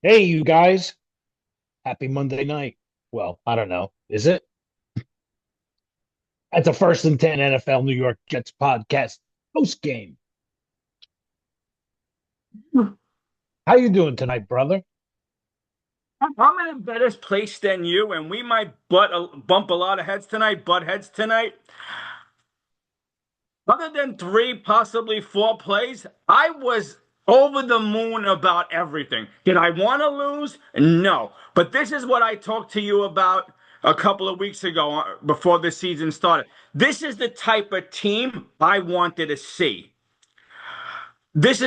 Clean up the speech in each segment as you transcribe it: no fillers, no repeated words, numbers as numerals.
Hey, you guys. Happy Monday night. Well, I don't know. Is it? At the First and 10 NFL New York Jets podcast post game. How you doing tonight, brother? I'm in a better place than you, and we might bump a lot of heads tonight, butt heads tonight. Other than three, possibly four plays, I was over the moon about everything. Did I want to lose? No. But this is what I talked to you about a couple of weeks ago before the season started. This is the type of team I wanted to see. This.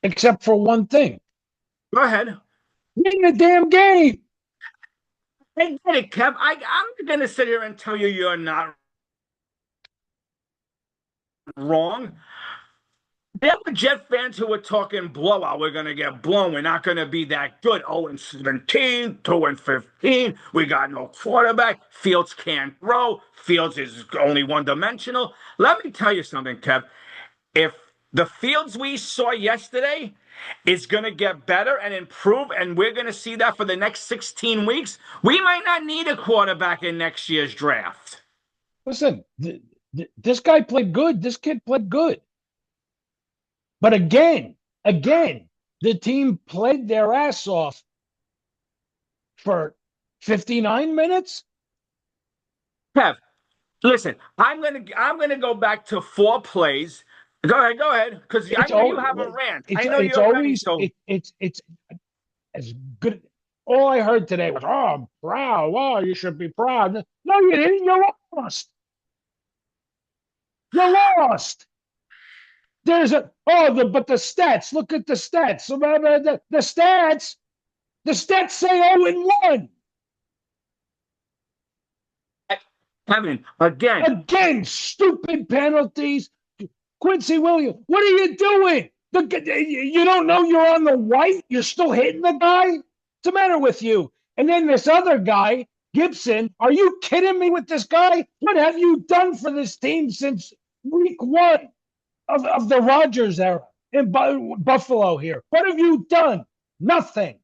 Except for one thing. Go ahead. Win the damn game. I get it, Kev. I'm going to sit here and tell you you're not wrong. There were Jet fans who were talking blowout. We're going to get blown. We're not going to be that good. 0-17, 2-15. We got no quarterback. Fields can't throw. Fields is only one-dimensional. Let me tell you something, Kev. If the Fields we saw yesterday is going to get better and improve, and we're going to see that for the next 16 weeks, we might not need a quarterback in next year's draft. Listen, this guy played good. This kid played good. But again, the team played their ass off for 59 minutes. Kev, listen, I'm gonna go back to four plays. Go ahead, because I It's know you all have a rant. it's I know it's you're ready. always So it's as good. All I heard today was, "Oh, I'm proud. Oh, you should be proud." No, you didn't. You lost. You lost. There's a but the stats. Look at the stats. So the stats say 0-1. Kevin, again, Again, stupid penalties. Quincy Williams, what are you doing? You don't know you're on the white. You're still hitting the guy. What's the matter with you? And then this other guy, Gibson. Are you kidding me with this guy? What have you done for this team since week one of the Rodgers era in Buffalo here? What have you done? Nothing.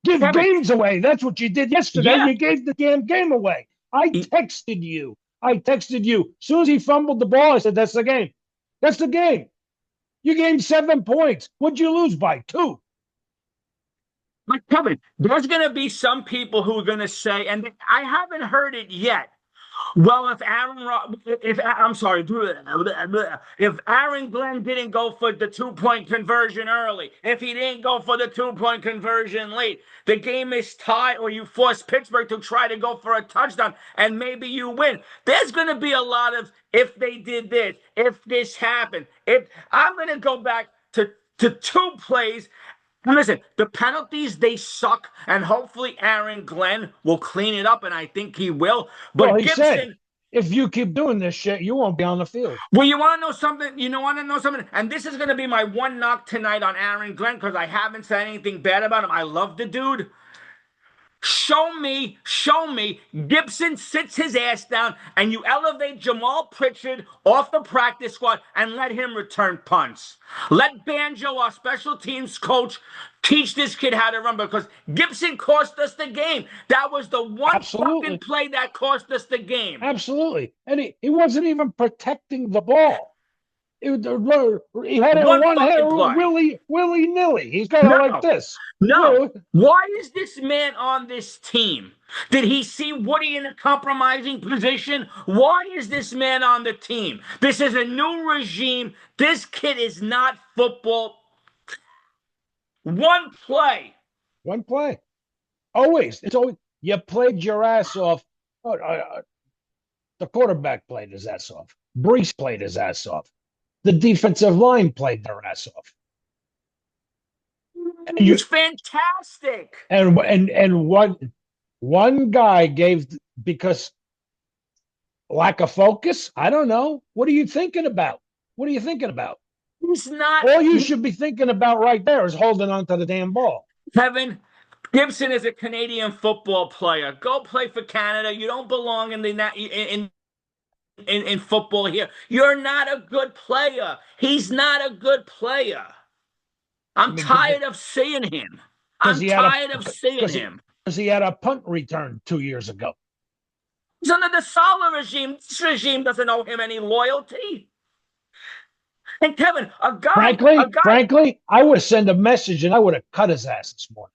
Give Kevin, games away. That's what you did yesterday. yeah, You gave the damn game away. I texted you. I texted you. As soon as he fumbled the ball, I said, "That's the game. That's the game." You gained 7 points. What'd you lose by? Two. but Kevin, there's gonna be some people who are gonna say, and I haven't heard it yet. Well, if I'm sorry, if Aaron Glenn didn't go for the 2 point conversion early, if he didn't go for the 2 point conversion late, the game is tied, or you force Pittsburgh to try to go for a touchdown, and maybe you win. There's going to be a lot of if they did this, if this happened. If I'm going to go back to two plays. And listen, the penalties, they suck, and hopefully Aaron Glenn will clean it up, and I think he will. Well, But he said, Gibson, if you keep doing this shit, you won't be on the field. well, you want to know something? You know, want to know something? And this is going to be my one knock tonight on Aaron Glenn because I haven't said anything bad about him. I love the dude. Show me. Gibson sits his ass down and you elevate Jamal Pritchard off the practice squad and let him return punts. Let Banjo, our special teams coach, teach this kid how to run because Gibson cost us the game. That was the one fucking Absolutely. play that cost us the game. Absolutely. And he wasn't even protecting the ball. He had it in One one fucking hand, play. willy nilly. He's got it like No, this. no. Well, Why is this man on this team? Did he see Woody in a compromising position? Why is this man on the team? This is a new regime. This kid is not football. One play. one play. Always. It's always you played your ass off. The quarterback played his ass off. Breece played his ass off. The defensive line played their ass off. And It was you fantastic. and one guy gave because lack of focus. I don't know. What are you thinking about? What are you thinking about? He's not. All you should be thinking about right there is holding on to the damn ball. Kevin, Gibson is a Canadian football player. Go play for Canada. You don't belong in the in football here. You're not a good player. He's not a good player. I I'm mean, tired of seeing him. because I'm he had a tired of seeing him. because he had a punt return 2 years ago. He's under the Saleh regime. This regime doesn't owe him any loyalty. And Kevin, a guy. Frankly, I would send a message and I would have cut his ass this morning.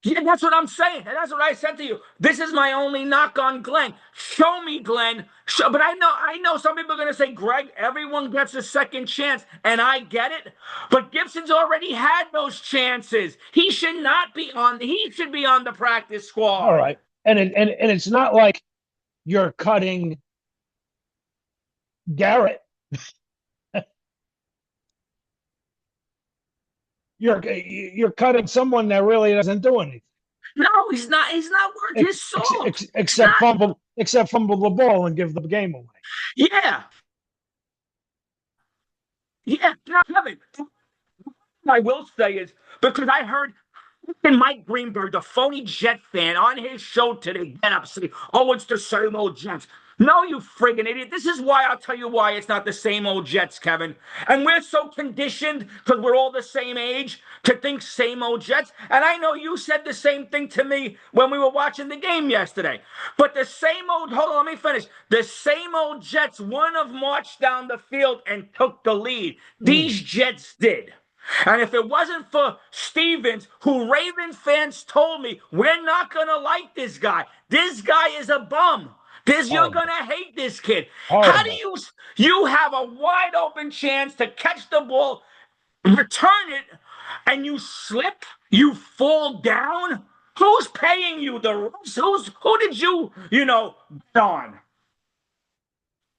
Yeah, that's what I'm saying. And that's what I said to you. This is my only knock on Glenn. Show me, Glenn. But I know some people are going to say, Greg, everyone gets a second chance. And I get it. But Gibson's already had those chances. He should be on the practice squad. All right. And it's not like you're cutting Garrett. You're cutting someone that really doesn't do anything. No, he's not. He's not worth his salt. Except fumble the ball and give the game away. Yeah. Yeah. Kevin, I will say is because I heard Mike Greenberg, the phony Jet fan, on his show today, get up saying, "Oh, it's the same old Jets." No, you friggin' idiot. This is why I'll tell you why it's not the same old Jets, Kevin. And we're so conditioned because we're all the same age to think same old Jets. And I know you said the same thing to me when we were watching the game yesterday. But the same old, hold on, let me finish. The same old Jets wouldn't have marched down the field and took the lead. These Jets did. And if it wasn't for Stevens, who Raven fans told me, we're not going to like this guy. This guy is a bum. You're going to hate this kid. Horrible. How do you have a wide open chance to catch the ball, return it, and you slip, you fall down? Who's paying you the refs? Who did you bet on?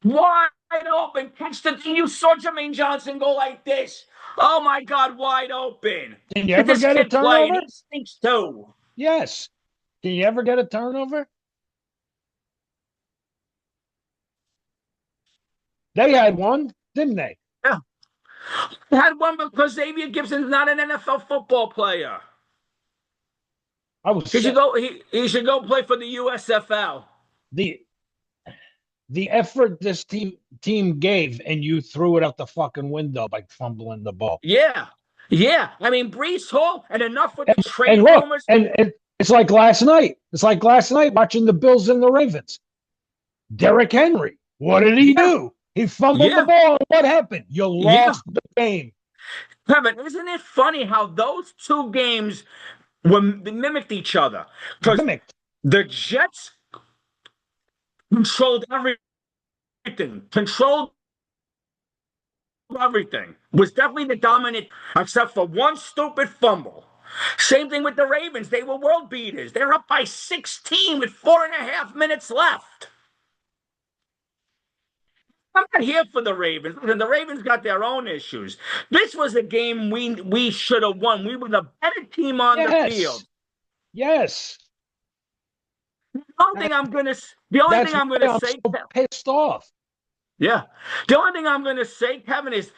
Wide open, catch the thing. You saw Jermaine Johnson go like this. Oh my God, wide open. Can you ever get a turnover? He stinks too. Yes. Can you ever get a turnover? They had one, didn't they? Yeah. They had one because Xavier Gibson's not an NFL football player. He should go play for the USFL. The effort this team gave, and you threw it out the fucking window by fumbling the ball. Yeah. Yeah. I mean, Breece Hall, and enough with the trade rumors. And it's like last night. It's like last night watching the Bills and the Ravens. Derrick Henry, what did he do? He fumbled the ball. What happened? You lost the game. Kevin, isn't it funny how those two games mimicked each other? Because the Jets controlled everything. Was definitely the dominant, except for one stupid fumble. Same thing with the Ravens. They were world beaters. They're up by 16 with 4.5 minutes left. I'm not here for the Ravens. The Ravens got their own issues. This was a game we should have won. We were the better team on the field. Yes. The only thing I'm gonna say, so pissed off. Yeah. The only thing I'm gonna say, Kevin, is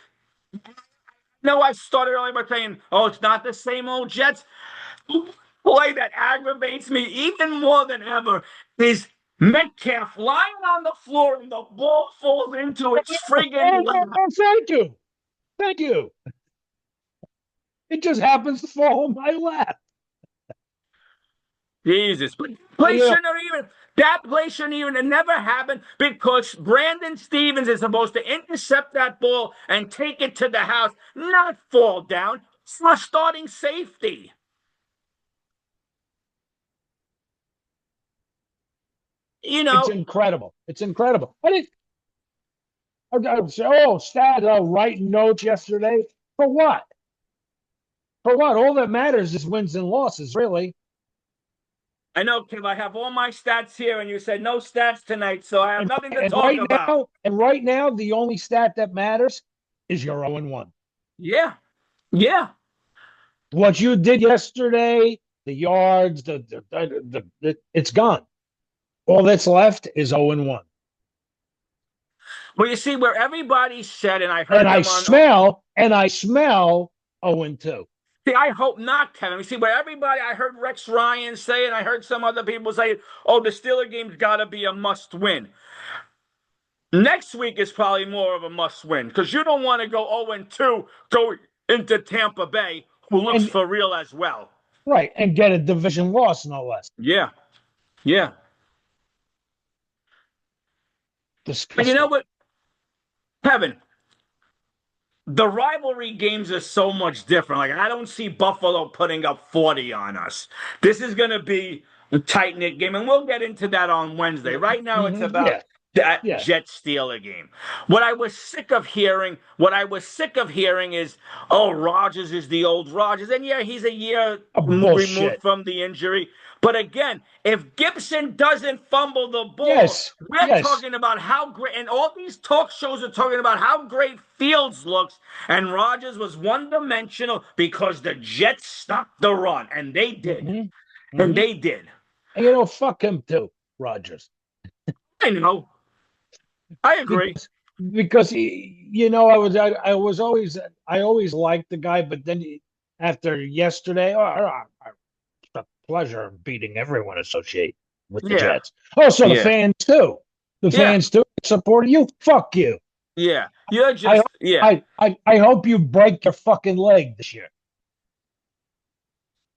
I started earlier by saying, oh, it's not the same old Jets. Play that aggravates me even more than ever is Metcalf lying on the floor and the ball falls into its friggin' lap. Thank you. It just happens to fall on my lap. Jesus. But that play shouldn't even have never happened because Brandon Stevens is supposed to intercept that ball and take it to the house, not fall down. It's for starting safety. It's incredible. It's incredible. Stat, writing notes yesterday. For what? For what? All that matters is wins and losses, really. I know, Kim. I have all my stats here, and you said no stats tonight, so I have nothing to talk about. Right now, the only stat that matters is you're 0-1. Yeah. Yeah. What you did yesterday, the yards, it's gone. All that's left is 0-1. Well, you see, where everybody said, and I heard and I smell 0-2. See, I hope not, Kevin. You see, where I heard Rex Ryan say, and I heard some other people say, oh, the Steelers game's got to be a must-win. Next week is probably more of a must-win because you don't want to go 0-2 go into Tampa Bay who looks and for real as well. right, and get a division loss, no less. Yeah, yeah. And you know Disgusting. what, Kevin? The rivalry games are so much different. Like I don't see Buffalo putting up 40 on us. This is going to be a tight knit game, and we'll get into that on Wednesday. Right now, it's about Yeah, that yeah. Jet Steeler game. What I was sick of hearing is, oh, Rodgers is the old Rodgers, and yeah, he's a year A removed bullshit. from the injury. But again, if Gibson doesn't fumble the ball, Yes, we're yes. talking about how great, and all these talk shows are talking about how great Fields looks, and Rodgers was one-dimensional because the Jets stopped the run, and they did. hmm And hmm they did. And you know, fuck him too, Rogers, I know. I agree. because you know, I was always I always liked the guy, but then after yesterday, it's a pleasure of beating everyone associated with the Yeah. Jets. Also, the Yeah. fans too. The Yeah. fans too supporting you. Fuck you. Yeah. You're I just, yeah. I hope you break your fucking leg this year.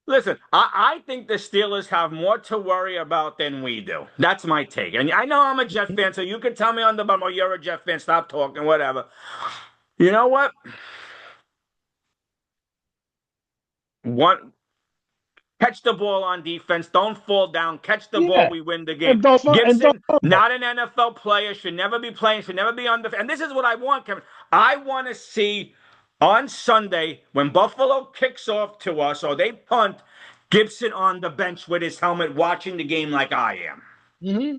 Listen, I think the Steelers have more to worry about than we do. That's my take. And I know I'm a Jet fan, so you can tell me on the bum, oh, you're a Jet fan, stop talking, whatever. You know what? One, catch the ball on defense. Don't fall down. Catch the ball. Yeah, We win the game. and don't Gibson, fumble. not an NFL player, should never be playing, should never be on the. And this is what I want, Kevin. I want to see on Sunday when Buffalo kicks off to us or they punt, Gibson on the bench with his helmet watching the game like I am. hmm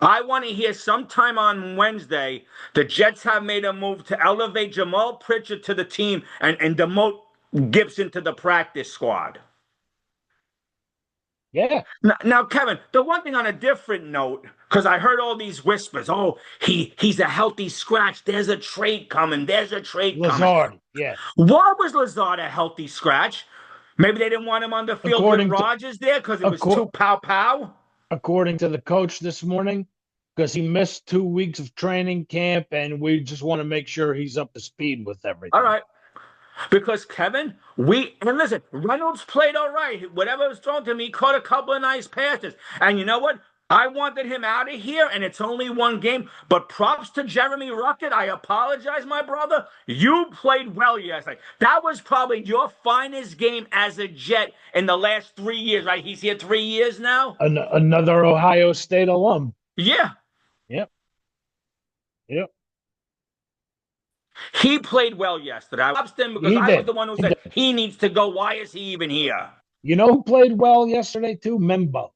I want to hear sometime on Wednesday the Jets have made a move to elevate Jamal Pritchard to the team and demote Gibson to the practice squad. Yeah. Now, Kevin, the one thing on a different note, because I heard all these whispers, oh, he's a healthy scratch. There's a trade coming. There's a trade coming. Lazard. Yeah. Why was Lazard a healthy scratch? Maybe they didn't want him on the field with According to Rodgers there because it was too acco- pow-pow. according to the coach this morning, because he missed 2 weeks of training camp, and we just want to make sure he's up to speed with All everything. right. Because Kevin, and listen, Reynolds played all right. Whatever was thrown to him, he caught a couple of nice passes. And you know what? I wanted him out of here, and it's only one game. But props to Jeremy Ruckett. I apologize, my brother. You played well yesterday. That was probably your finest game as a Jet in the last 3 years, right? He's here 3 years now. Another Ohio State alum. Yeah. Yep. Yep. He played well yesterday. I props him because He I was did. the one who said he needs to go. Why is he even here? You know who played well yesterday too? Membo.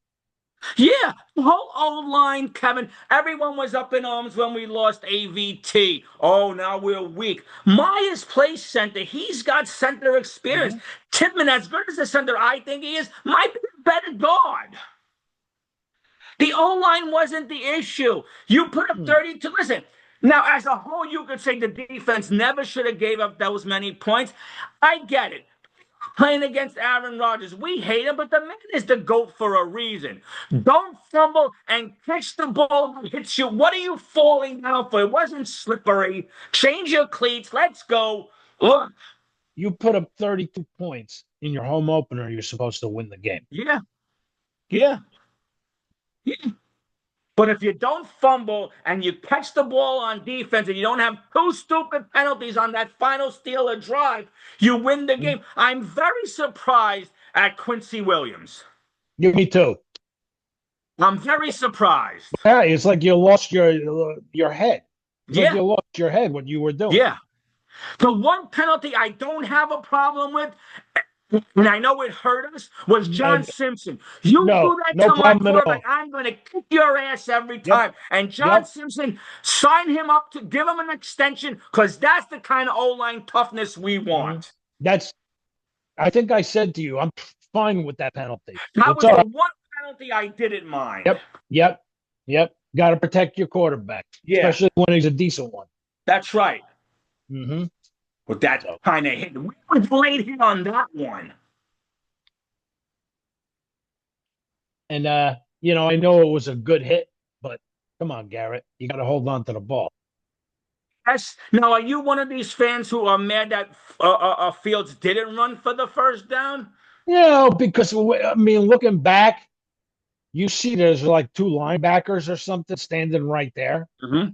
Yeah, the whole old line, Kevin. Everyone was up in arms when we lost AVT. Oh, now we're weak. Myers plays center. He's got center experience. Mhm. Titman, as good as the center I think he is, might be a better guard. The O line wasn't the issue. You put up 32. Listen, now as a whole, you could say the defense never should have gave up those many points. I get it. Playing against Aaron Rodgers, we hate him, but the man is the GOAT for a reason. Don't fumble and catch the ball that hits you. What are you falling down for? It wasn't slippery. Change your cleats. Let's go. Look. You put up 32 points in your home opener. You're supposed to win the game. Yeah. Yeah. Yeah. But if you don't fumble and you catch the ball on defense and you don't have two stupid penalties on that final Steeler drive, you win the game. I'm very surprised at Quincy Williams. Me too. I'm very surprised. Yeah, it's like you lost your head. It's like Yeah. you lost your head what you were doing. Yeah. The one penalty I don't have a problem with, and I know it hurt us, was John Simpson. You do that no to my problem at quarterback, all. I'm going to kick your ass every Yep. time. And John Yep. Simpson, sign him up to give him an extension because that's the kind of O-line toughness we want. I think I said to you, I'm fine with that penalty. That was all the right. one penalty I didn't mind. Yep. Got to protect your quarterback, especially when he's a decent one. That's right. Mm-hmm. With that kind of hit. We was late hit on that one. And I know it was a good hit, but come on, Garrett, you got to hold on to the ball. Yes. Now, are you one of these fans who are mad that Fields didn't run for the first down? Because I mean, looking back, you see there's like two linebackers or something standing right there. Hmm.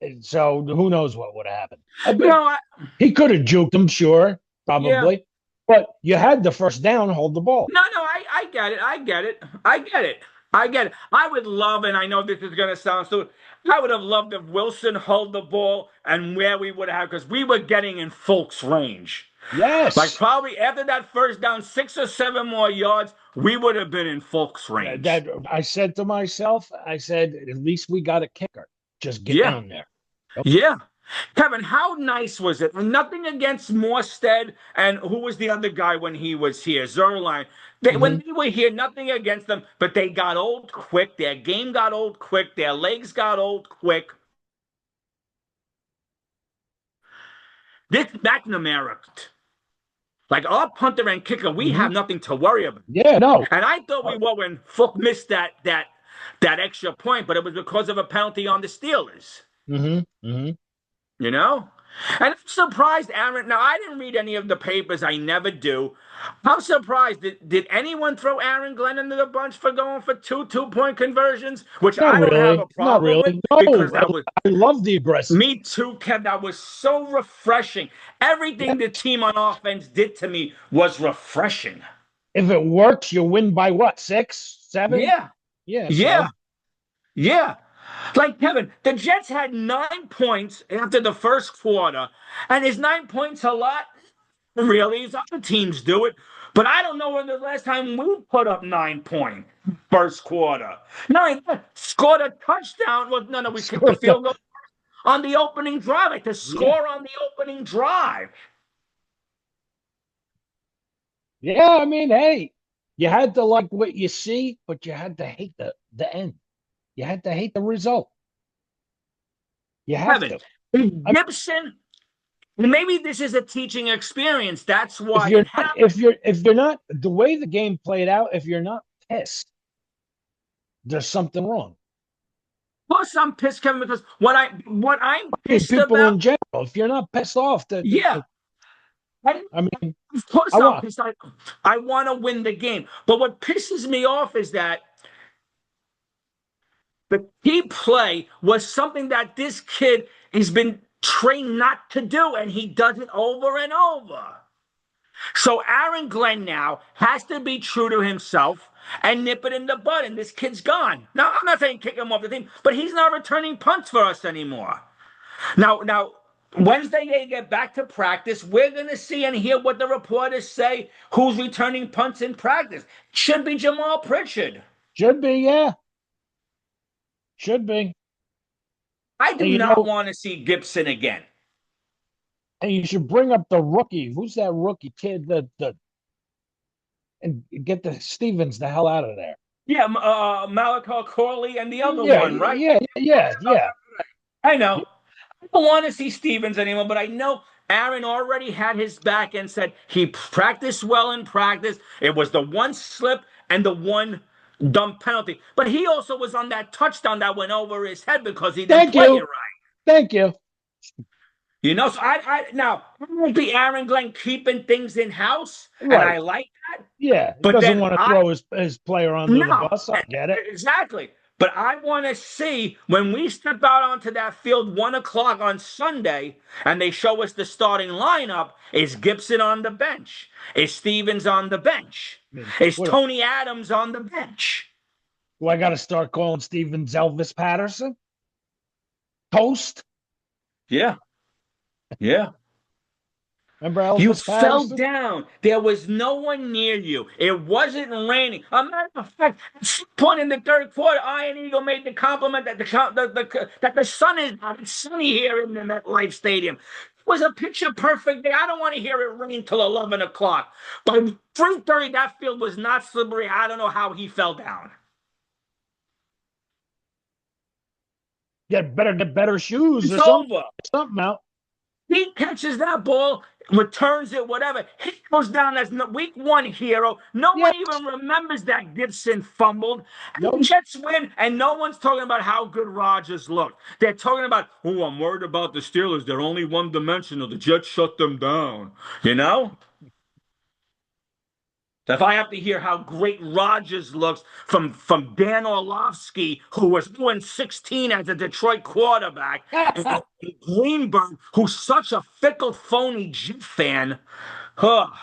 And so who knows what would happen? But No, he could have juked him, sure, yeah. probably. But you had the first down, hold the ball. No, I get it. I get it. I get it. I get it. I would love, and I know this is going to sound stupid, I would have loved if Wilson held the ball and where we would have, because we were getting in Folk's range. Like Yes. probably after that first down, 6 or 7 more yards, we would have been in Folk's range. That I said to myself, I said, at least we got a kicker. Just get Yeah. down there. Yep. Yeah. Kevin, how nice was it? And nothing against Morstead and who was the other guy when he was here? Zerline. When Mhm. they were here, nothing against them, but they got old quick. Their game got old quick. Their legs got old quick. This McNamara, like our punter and kicker, we have Mhm. nothing to worry about. Yeah, no. And I thought we were when Fook missed that extra point, but it was because of a penalty on the Steelers. Mhm. Mhm. You know? And I'm surprised, Aaron. Now, I didn't read any of the papers. I never do. I'm surprised. Did anyone throw Aaron Glenn into the bunch for going for two-point conversions? Which Not I don't have really. a Not problem with really. because No. that was I love the aggressive. me too, Kev. That was so refreshing. Yeah. Everything the team on offense did to me was refreshing. If it works, you win by what? 6, 7? Yeah. Yeah, Yeah. so Yeah. Like Kevin, the Jets had 9 points after the first quarter, and is 9 points a lot? Really, other teams do it, but I don't know when the last time we put up 9 points first quarter. No, scored a touchdown. Well, no, we kicked the score the field goal on the opening drive. Like to yeah. score on the opening drive. Yeah, I mean, hey, you had to like what you see, but you had to hate the end. You had to hate the result. You have Kevin, to. I Gibson. Maybe this is a teaching experience. That's if why you're it not happened. if you're not the way the game played out, if you're not pissed, there's something wrong. Plus, I'm pissed, Kevin, because what I'm I mean, pissed people about. in general, if you're not pissed off, Yeah, I, I mean, of course I I'm want pissed. I want to win the game, but what pisses me off is that the key play was something that this kid has been trained not to do, and he does it over and over. So Aaron Glenn now has to be true to himself and nip it in the bud, and this kid's gone. Now, I'm not saying kick him off the team, but he's not returning punts for us anymore. Now, Wednesday they get back to practice. We're going to see and hear what the reporters say. Who's returning punts in practice? Should be Jamal Pritchard. should be, yeah, should be. I And do not want to see Gibson again. and you should bring up the rookie. Who's that rookie kid that and get the Stevens the hell out of there? Yeah, Malachi Corley and the other Yeah, one, right? yeah, yeah, yeah. I know. I don't want to see Stevens anymore, but I know Aaron already had his back and said he practiced well in practice. It was the one slip and the one dumb penalty. But he also was on that touchdown that went over his head because he didn't Thank play it you. right. Thank you. So now I won't be Aaron Glenn keeping things in house, and I Right. like that. Yeah. He But doesn't then want to throw his player under the no, bus. I get it. exactly. But I want to see when we step out onto that field 1 o'clock on Sunday and they show us the starting lineup. Is Gibson on the bench? Is Stevens on the bench? I mean, Is what Tony Adams on the bench? do I got to start calling Stevens Elvis Patterson? Toast? Yeah. Yeah. Remember You Elvis fell Patterson? down. There was no one near you. It wasn't raining. A matter of fact, at some point in the third quarter, Iron Eagle made the compliment that that the sun is out. It's sunny here in the MetLife Stadium. It was a picture perfect day. I don't want to hear it rain till 11 o'clock. By 3:30, that field was not slippery. I don't know how he fell down. Get better shoes It's or something. over. Something out. He catches that ball, returns it, whatever. He goes down as week one hero. No one Yes. even remembers that Gibson fumbled. And the Nope. Jets win, and no one's talking about how good Rodgers looked. They're talking about, oh, I'm worried about the Steelers. They're only one-dimensional. The Jets shut them down. You know? If I have to hear how great Rodgers looks from Dan Orlovsky, who was 0-16 as a Detroit quarterback, and Greenberg, who's such a fickle, phony Jet fan, oh,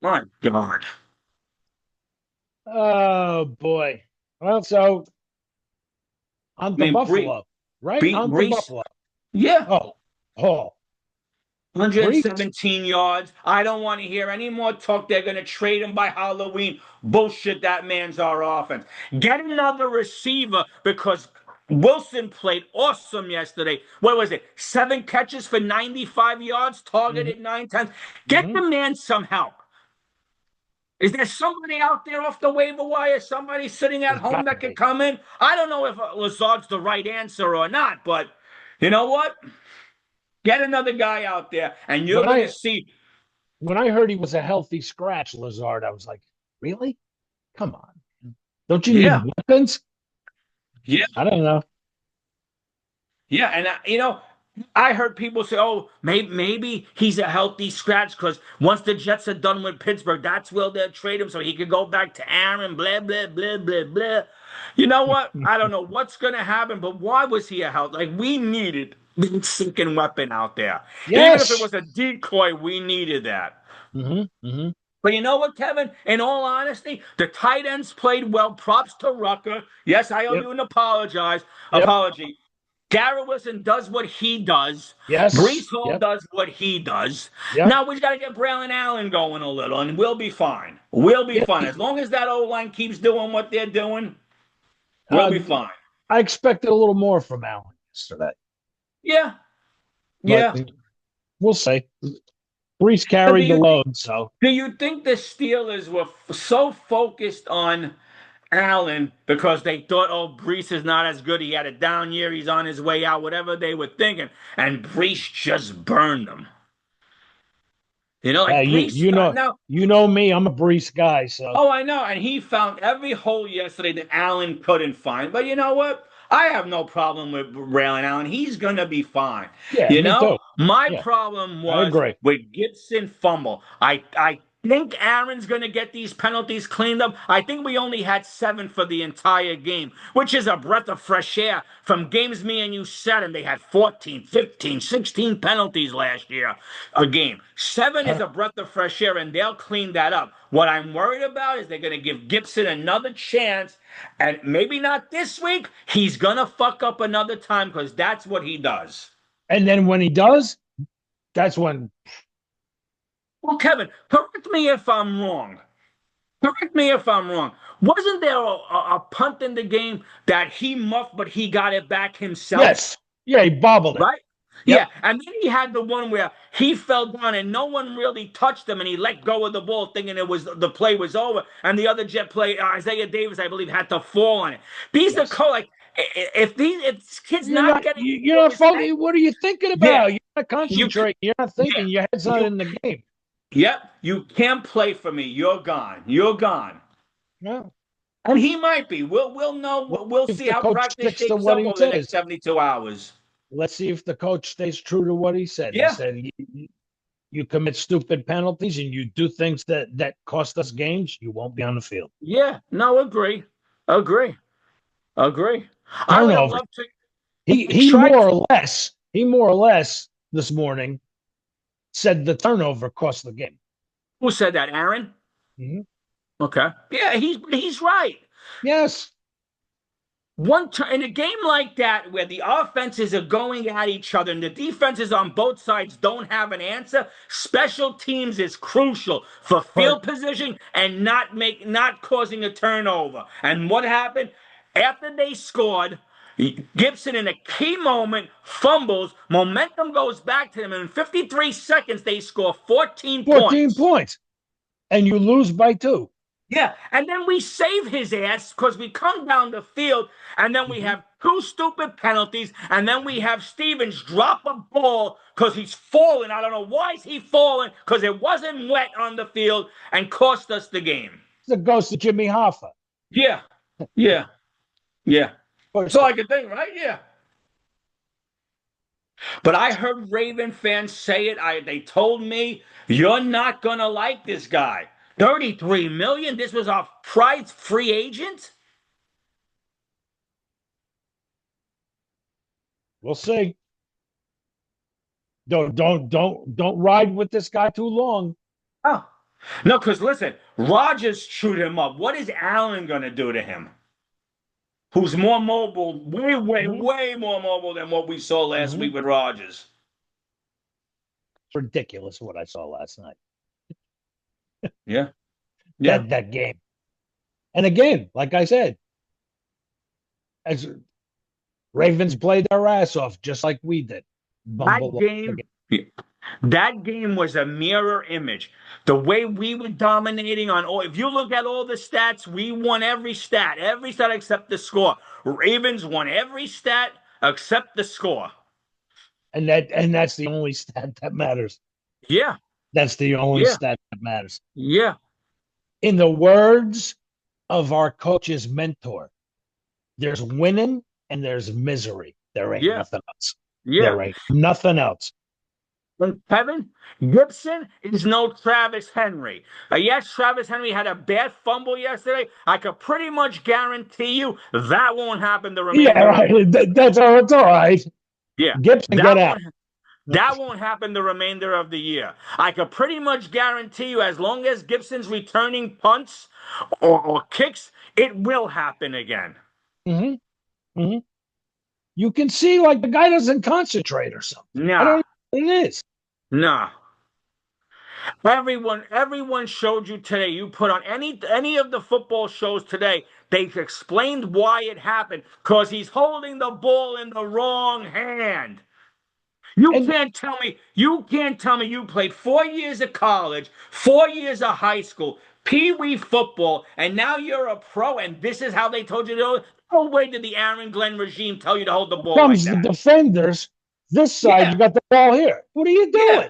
my God. Oh boy. Well, so on I to mean, Buffalo, right? On to Breece, Buffalo. yeah, Oh, oh, Breece. 117 yards. I don't want to hear any more talk. They're going to trade him by Halloween. Bullshit, that man's our offense. Get another receiver because Wilson played awesome yesterday. What was it? 7 catches for 95 yards, Mhm, targeted 9 times. Get the mhm. man some help. Is there somebody out there off the waiver wire? Somebody sitting at There's home got to that could be. come in? I don't know if Lazard's the right answer or not, but you know what? Get another guy out there, and you're When going to I see. when I heard he was a healthy scratch, Lazard, I was like, really? Come on. Don't you Yeah, need weapons? yeah, I don't know. yeah. And I heard people say, "Oh, maybe he's a healthy scratch because once the Jets are done with Pittsburgh, that's where they'll trade him so he could go back to Aaron." Blah blah blah blah blah. You know what? I don't know what's gonna happen, but why was he a health? Like we needed the sinking weapon out there, even if it Yes. was a decoy. We needed that. Hmm. But you know what, Kevin? In all honesty, the tight ends played well. Props to Rucker. Yes, I owe Yep. you an Yep. apology. Garrett Wilson does what he does. Yes. Breece Hall Yep. does what he does. Yep. Now we got to get Braylon Allen going a little, and we'll be fine. We'll be Yeah. fine. As long as that O line keeps doing what they're doing, we'll Uh, be fine. I expected a little more from Allen yesterday, Yeah, but yeah. we'll see. Brees But carried the load, so do you think the Steelers were so focused on Allen because they thought, oh, Breece is not as good. He had a down year. He's on his way out, whatever they were thinking. And Breece just burned them. Like you Breece you know now. you know me. I'm a Brees guy, so Oh, I know. And he found every hole yesterday that Allen couldn't find. But you know what? I have no problem with Braylon Allen. He's going to be fine. yeah, me too. My Yeah, problem I was agree. with Gibson fumble. I think Aaron's going to get these penalties cleaned up. I think we only had 7 for the entire game, which is a breath of fresh air from games me and you said, and they had 14, 15, 16 penalties last year a game. 7 is a breath of fresh air, and they'll clean that up. What I'm worried about is they're going to give Gibson another chance, and maybe not this week. He's going to fuck up another time because that's what he does. And then when he does, that's when Well, Kevin, correct me if I'm wrong. Correct me if I'm wrong. Wasn't there a punt in the game that he muffed, but he got it back himself? yes, yeah, he bobbled it. Right? Yep. Yeah, and then he had the one where he fell down and no one really touched him, and he let go of the ball, thinking the play was over. And the other Jet play, Isaiah Davis, I believe, had to fall on it. These are Yes. like if this kid's You're not not getting you're in not his head, focused. What are you thinking yeah, about? You're not you concentrating. You're not yeah thinking. Your head's not you in the game. yep you can't play for me. You're gone. You're gone. No. And he might be. We'll know. Let's We'll see if see the how coach practice sticks to shapes what up he over the next says. 72 hours. Let's see if the coach stays true to what he said. He Yeah, said you commit stupid penalties and you do things that cost us games, you won't be on the field. yeah. No, agree, agree, agree. I would have Turnover. loved to. He Tried. more or less this morning said the turnover cost the game. Who said that? Aaron. Mhm. Okay. Yeah, he's right. Yes. One turn in a game like that where the offenses are going at each other and the defenses on both sides don't have an answer, special teams is crucial for Per- field position and not causing a turnover. And what happened? After they scored, Gibson in a key moment fumbles, momentum goes back to them, and in 53 seconds they score 14 14 points. points. And you lose by 2. Yeah, and then we save his ass because we come down the field, and then we Mhm. have two stupid penalties, and then we have Stevens drop a ball because he's falling. I don't know why is he falling, because it wasn't wet on the field and cost us the game. It's the ghost of Jimmy Hoffa. Yeah, yeah, yeah. Of That's course, all I could think, right? Yeah. But I heard Raven fans say it. They told me you're not gonna like this guy. 33 million. This was a prize free agent. we'll see. Don't ride with this guy too long. Oh no, because listen, Rogers chewed him up. What is Allen gonna do to him? Who's more mobile, way, way, Mhm. way more mobile than what we saw last Mhm. week with Rogers. It's ridiculous what I saw last night. Yeah, yeah, That game. And again, like I said, as Ravens played their ass off just like we did. that Bumble game. That game was a mirror image. The way we were dominating on all, if you look at all the stats, we won every stat except the score. Ravens won every stat except the score. and that's the only stat that matters. Yeah, That's the only yeah, stat that matters. yeah, In the words of our coach's mentor, there's winning and there's misery. There ain't yeah, nothing else. yeah. There ain't nothing else. And Kevin, Gibson is no Travis Henry. Yes, Travis Henry had a bad fumble yesterday. I could pretty much guarantee you that won't happen the Yeah, remainder of right. That's all. It's all right. yeah. Gibson, get That out. won't That won't happen the remainder of the year. I could pretty much guarantee you, as long as Gibson's returning punts or kicks, it will happen again. Mm-hmm. Mm-hmm. You can see like the guy doesn't concentrate or something. I don't Nah, know what it is. nah. Everyone showed you today. You put on any of the football shows today. They explained why it happened. Because he's holding the ball in the wrong hand. And You can't tell me you played 4 years of college, 4 years of high school, pee-wee football, and now you're a pro, and this is how they told you to do it. No way did the Aaron Glenn regime tell you to hold the ball like comes the that. defenders. This side, Yeah, you got the ball here. What are you yeah, doing?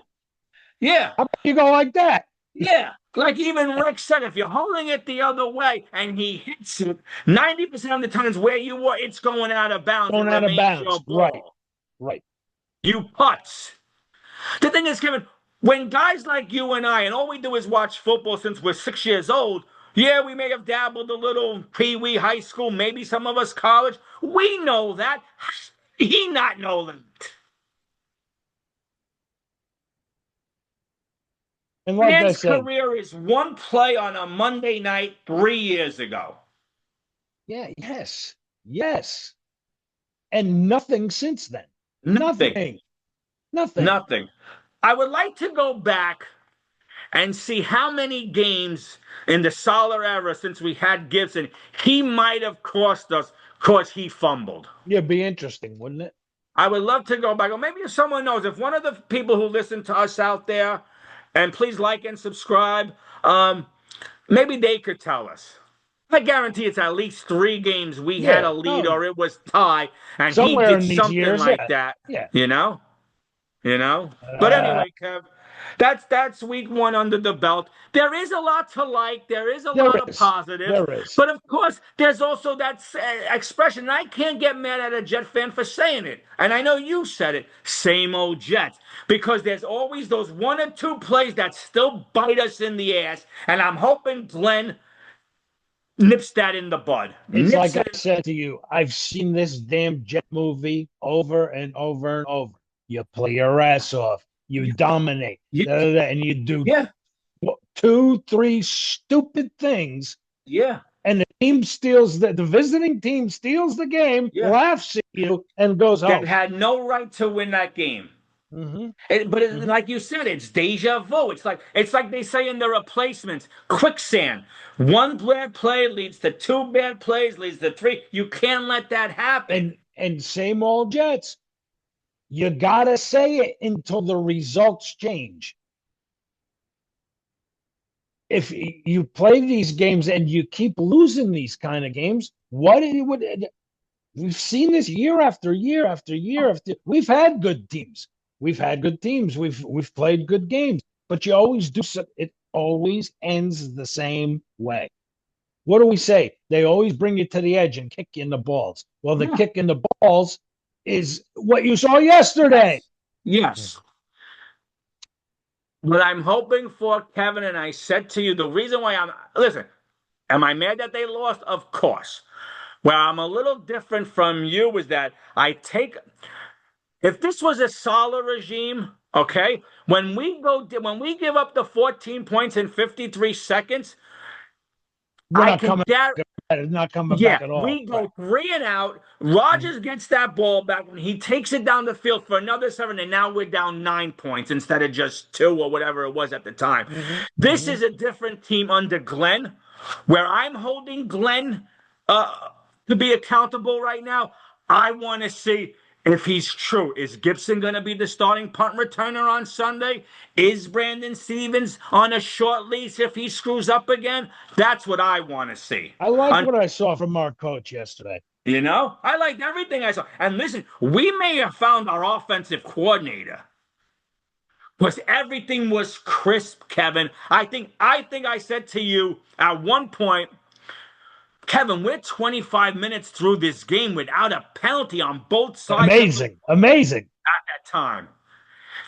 yeah, How about you go like that? yeah. Like even Rick said, if you're holding it the other way and he hits it, 90% of the times where you were, it's going out of bounds. It Going out of remains bounds. your Right. ball. Right. You putz. The thing is, Kevin, when guys like you and I, and all we do is watch football since we're 6 years old, yeah, we may have dabbled a little pee-wee high school, maybe some of us college. We know that. How did he not know that? And like I Man's said, career is one play on a Monday night 3 years ago. yeah, yes, yes. And nothing since then. Nothing. Nothing. Nothing. Nothing. I would like to go back and see how many games in the Solar era since we had Gibson he might have cost us because he fumbled. Yeah, it'd be interesting, wouldn't it? I would love to go back. Or maybe if someone knows, if one of the people who listen to us out there, and please like and subscribe, maybe they could tell us. I guarantee it's at least 3 games we had Yeah. a lead Oh, or it was tie, and he somewhere did in these something years, like yeah. that, Yeah. you know? You know? But Uh, anyway, Kev, that's week one under the belt. There is a lot to like. There is a there lot of is. positives. There is. But of course, there's also that expression. And I can't get mad at a Jet fan for saying it. And I know you said it. Same old Jets. Because there's always those one or two plays that still bite us in the ass. And I'm hoping Glenn nips that in the bud. It's Nips like I it. said to you, I've seen this damn Jet movie over and over and over. You play your ass off, you dominate, Yeah, and you do yeah, two, three stupid things, yeah, and the visiting team steals the game, yeah. laughs at you, and goes That home. had no right to win that game. Mm-hmm. But Mm-hmm. like you said, it's deja vu. It's like they say in the replacements, quicksand. One bad play leads to two bad plays, leads to three. You can't let that happen. And same old Jets. You gotta say it until the results change. if you play these games and you keep losing these kind of games, what it would we've seen this year after year after year after we've had good teams. We've had good teams. We've played good games, but you always do it always ends the same way. What do we say? They always bring you to the edge and kick you in the balls. Well, the Yeah. kick in the balls is what you saw yesterday. Yes. What I'm hoping for, Kevin, and I said to you, the reason why listen, am I mad that they lost? Of course. Where I'm a little different from you is that if this was a solid regime, okay, when we give up the 14 points in 53 seconds, We're I not can coming guarantee. back. Not coming Yeah, back at all. we Right. go 3 and out. Rogers gets that ball back and he takes it down the field for another 7, and now we're down 9 points instead of just 2 or whatever it was at the time. This is a different team under Glenn, where I'm holding Glenn to be accountable right now. I want to see if he's true. Is Gibson going to be the starting punt returner on Sunday? Is Brandon Stevens on a short leash if he screws up again? That's what I want to see. I like what I saw from our coach yesterday. I liked everything I saw. And listen, we may have found our offensive coordinator because everything was crisp, Kevin. I think I said to you at one point, Kevin, we're 25 minutes through this game without a penalty on both sides of the Amazing. Amazing. at that time.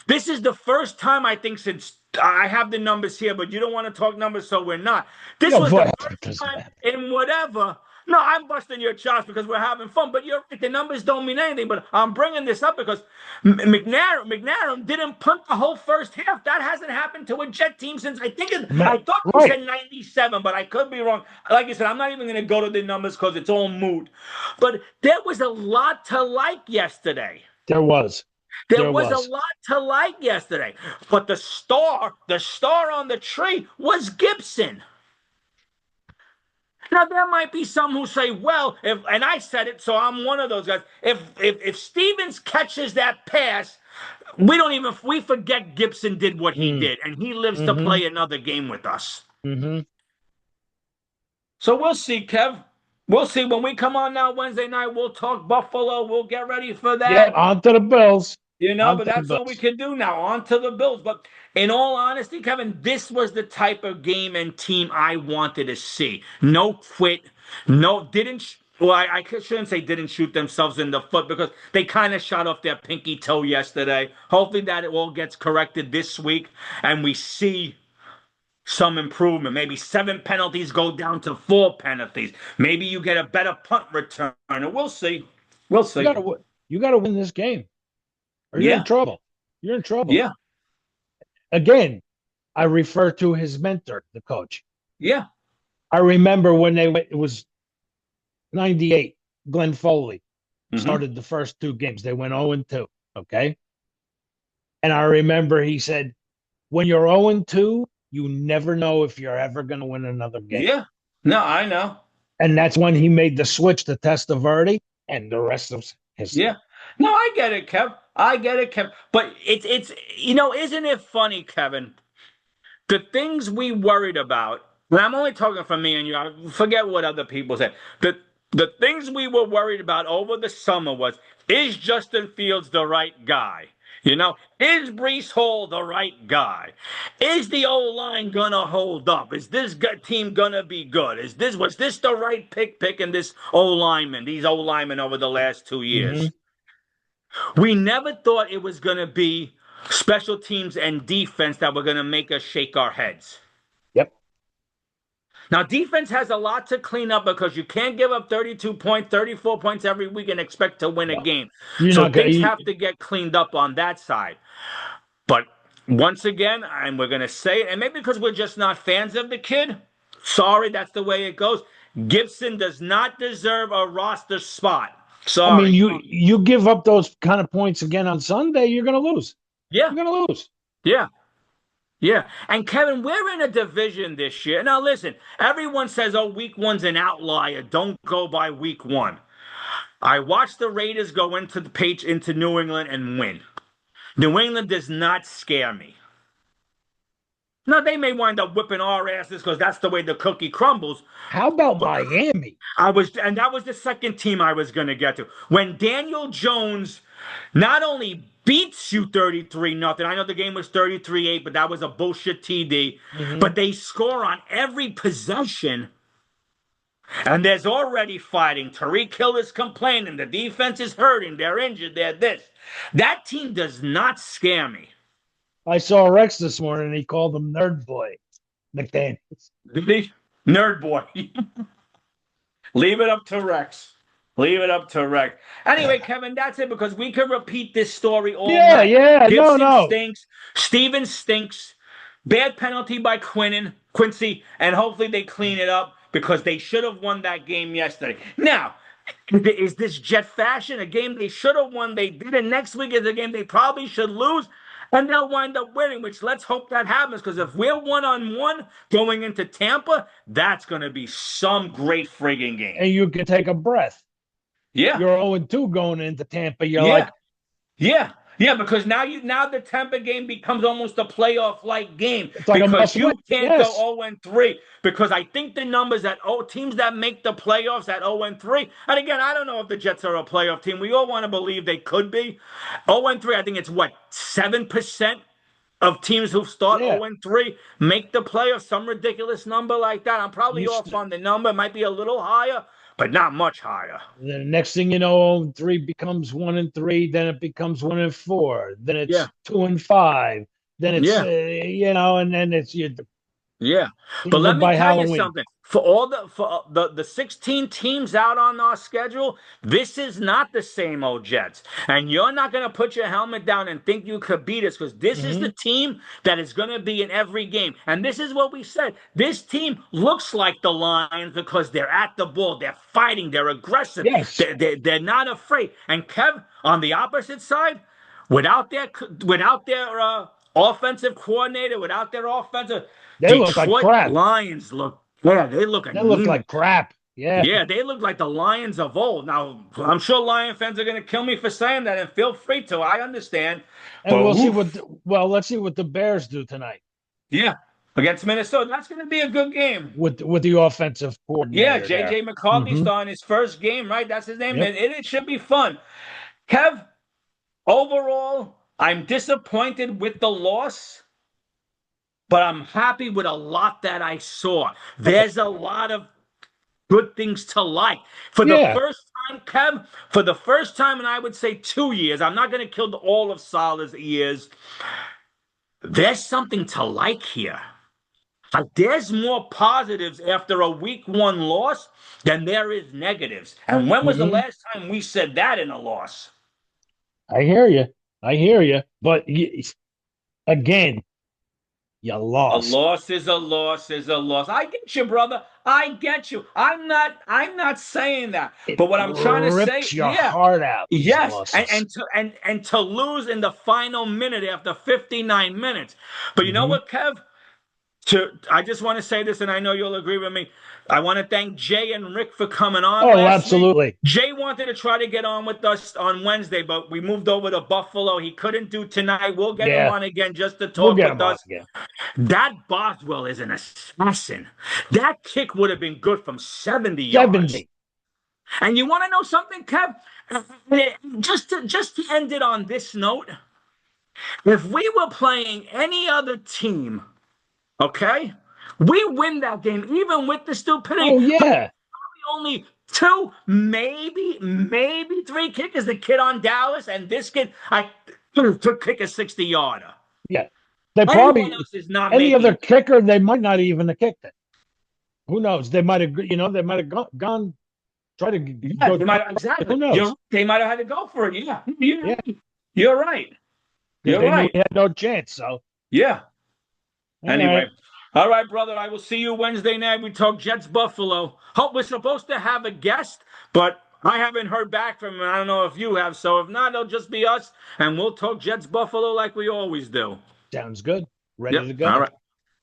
This is the first time I think since I have the numbers here, but you don't want to talk numbers, so we're not. This was the first time in whatever. No, I'm busting your chops because we're having fun, but you're right. The numbers don't mean anything. But I'm bringing this up because McNair didn't punt the whole first half. That hasn't happened to a Jet team since I thought you said 97, but I could be wrong. Like I said, I'm not even going to go to the numbers because it's all moot. But there was a lot to like yesterday. There was. There was a lot to like yesterday. But the star on the tree was Gibson. Now there might be some who say, well, and I said it, so I'm one of those guys. If Stevens catches that pass, we forget Gibson did what he did, and he lives to play another game with us. So we'll see, Kev. We'll see. When we come on now Wednesday night, we'll talk Buffalo. We'll get ready for that. Yeah, on to the Bills. But that's all we can do now. On to the Bills. But in all honesty, Kevin, this was the type of game and team I wanted to see. No quit. No, didn't. Well, I shouldn't say didn't shoot themselves in the foot because they kind of shot off their pinky toe yesterday. Hopefully that it all gets corrected this week and we see some improvement. Maybe 7 penalties go down to 4 penalties. Maybe you get a better punt return. We'll see. We'll see. You got to win this game. Or you're in trouble. You're in trouble. Yeah. Again, I refer to his mentor, the coach. Yeah. I remember when it was 98, Glenn Foley started the first 2 games. They went 0-2, okay? And I remember he said, when you're 0-2, you never know if you're ever going to win another game. Yeah. No, I know. And that's when he made the switch to Testaverde, and the rest of history. Yeah. No, I get it, Kev. I get it, Kev. But it's isn't it funny, Kevin? The things we worried about, and I'm only talking for me and you, I forget what other people say. The things we were worried about over the summer was, is Justin Fields the right guy? Is Breece Hall the right guy? Is the O-line gonna hold up? Is this team gonna be good? Was this the right picking this these O-linemen over the last 2 years? We never thought it was gonna be special teams and defense that were gonna make us shake our heads. Yep. Now, defense has a lot to clean up because you can't give up 32 points, 34 points every week and expect to win a game. So things have to get cleaned up on that side. But once again, and we're going to say it, and maybe because we're just not fans of the kid, sorry, that's the way it goes. Gibson does not deserve a roster spot. Sorry. I mean, you give up those kind of points again on Sunday, you're going to lose. Yeah. You're going to lose. Yeah. Yeah. And Kevin, we're in a division this year. Now, listen, everyone says, oh, week 1's an outlier. Don't go by week 1. I watched the Raiders go into New England and win. New England does not scare me. Now they may wind up whipping our asses because that's the way the cookie crumbles. How about But Miami? and that was the second team I was going to get to. When Daniel Jones not only beats you 33-0, I know the game was 33-8, but that was a bullshit TD, Hmm. but they score on every possession. And there's already fighting. Tariq Hill is complaining. The defense is hurting. They're injured. They're this. That team does not scare me. I saw Rex this morning. He called him Nerd Boy McDaniels. Did he? Nerd boy. Leave it up to Rex. Leave it up to Rex. Anyway, Kevin, that's it because we could repeat this story all Yeah, night. yeah, no, Gibson no. stinks. Stevens stinks. Bad penalty by Quincy, and hopefully they clean it up because they should have won that game yesterday. Now, is this Jet fashion? A game they should have won, they didn't. Next week is a game they probably should lose, and they'll wind up winning, which let's hope that happens because if we're 1-on-1 going into Tampa, that's going to be some great friggin' game. And you can take a breath. Yeah, You're 0-2 going into Tampa. You're yeah. like, Yeah, yeah, because now the Tampa game becomes almost a playoff-like game it's like a because must win. you can't go Yes. 0-3 because I think the numbers that teams that make the playoffs at 0-3, and again, I don't know if the Jets are a playoff team. We all want to believe they could be. 0-3, I think it's what, 7% of teams who start Yeah. 0-3 make the playoffs, some ridiculous number like that. I'm probably You off st- on the number, it might be a little higher, but not much higher. the next thing you know, 0-3 becomes 1-3. Then it becomes 1-4. Then Yeah, it's 2-5. Then it's yeah. and then it's you Yeah, but let me by tell you Halloween. something. For the 16 teams out on our schedule, this is not the same old Jets. And you're not going to put your helmet down and think you could beat us because this is the Hmm. team that is going to be in every game. And this is what we said. This team looks like the Lions because they're at the ball, they're fighting, they're aggressive, Yes. they're not afraid. And Kev, on the opposite side, without their offensive coordinator, without their offensive They look like Detroit crap. Lions they look They look anemic. like crap. Yeah. Yeah, they look like the Lions of old. Now, I'm sure Lion fans are going to kill me for saying that, and feel free to. I understand. And But we'll see oof, let's see what the Bears do tonight yeah, against Minnesota, that's going to be a good game. with the offensive Yeah, coordinator there. J.J. McCarthy's Hmm. starting his first game, right? That's his name. Yep. It should be fun. Kev, overall, I'm disappointed with the loss, but I'm happy with a lot that I saw. Okay. There's a lot of good things to like. For the Yeah. first time, Kev, for the first time in I would say 2 years, I'm not going to kill all of Salah's years. There's something to like here. Like there's more positives after a week 1 loss than there is negatives. And when was the Hmm. last time we said that in a loss? I hear you. I hear you. But again, you A lost. loss is a loss is a loss. I get you, brother. I get you. I'm not saying that. It But what I'm trying to say, rips your yeah, heart out, these yes, and losses. and to and to lose in the final minute after 59 minutes. But you know Hmm. what, Kev? I just want to say this, and I know you'll agree with me. I want to thank Jay and Rick for coming on Oh, last week. absolutely. Jay wanted to try to get on with us on Wednesday, but we moved over to Buffalo. He couldn't do tonight. We'll get him Yeah. on again just to We'll talk get with him on us. again. That Boswell is an assassin. That kick would have been good from 70 yards. 70. And you want to know something, Kev? Just to end it on this note, if we were playing any other team, okay, we win that game even with the stupidity. Oh, yeah. Only two, maybe three kickers. The kid on Dallas and this kid, I took kick a 60-yarder. Yeah. They Anyone probably, else is not any other making. kicker, they might not even have kicked it. Who knows? They might have, they might have gone try to Yeah, go. they might exactly. Who knows? They might have had to go for it. Yeah, Yeah. you're right. Because You're they knew right. he had no chance. So, Yeah. all Anyway, right. all right, brother. I will see you Wednesday night. We talk Jets Buffalo. Hope we're supposed to have a guest, but I haven't heard back from him. I don't know if you have. So if not, it'll just be us, and we'll talk Jets Buffalo like we always do. Sounds good. Ready Yep. to All go. right.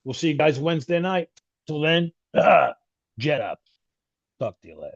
We'll see you guys Wednesday night. Till then, jet up. Talk to you later.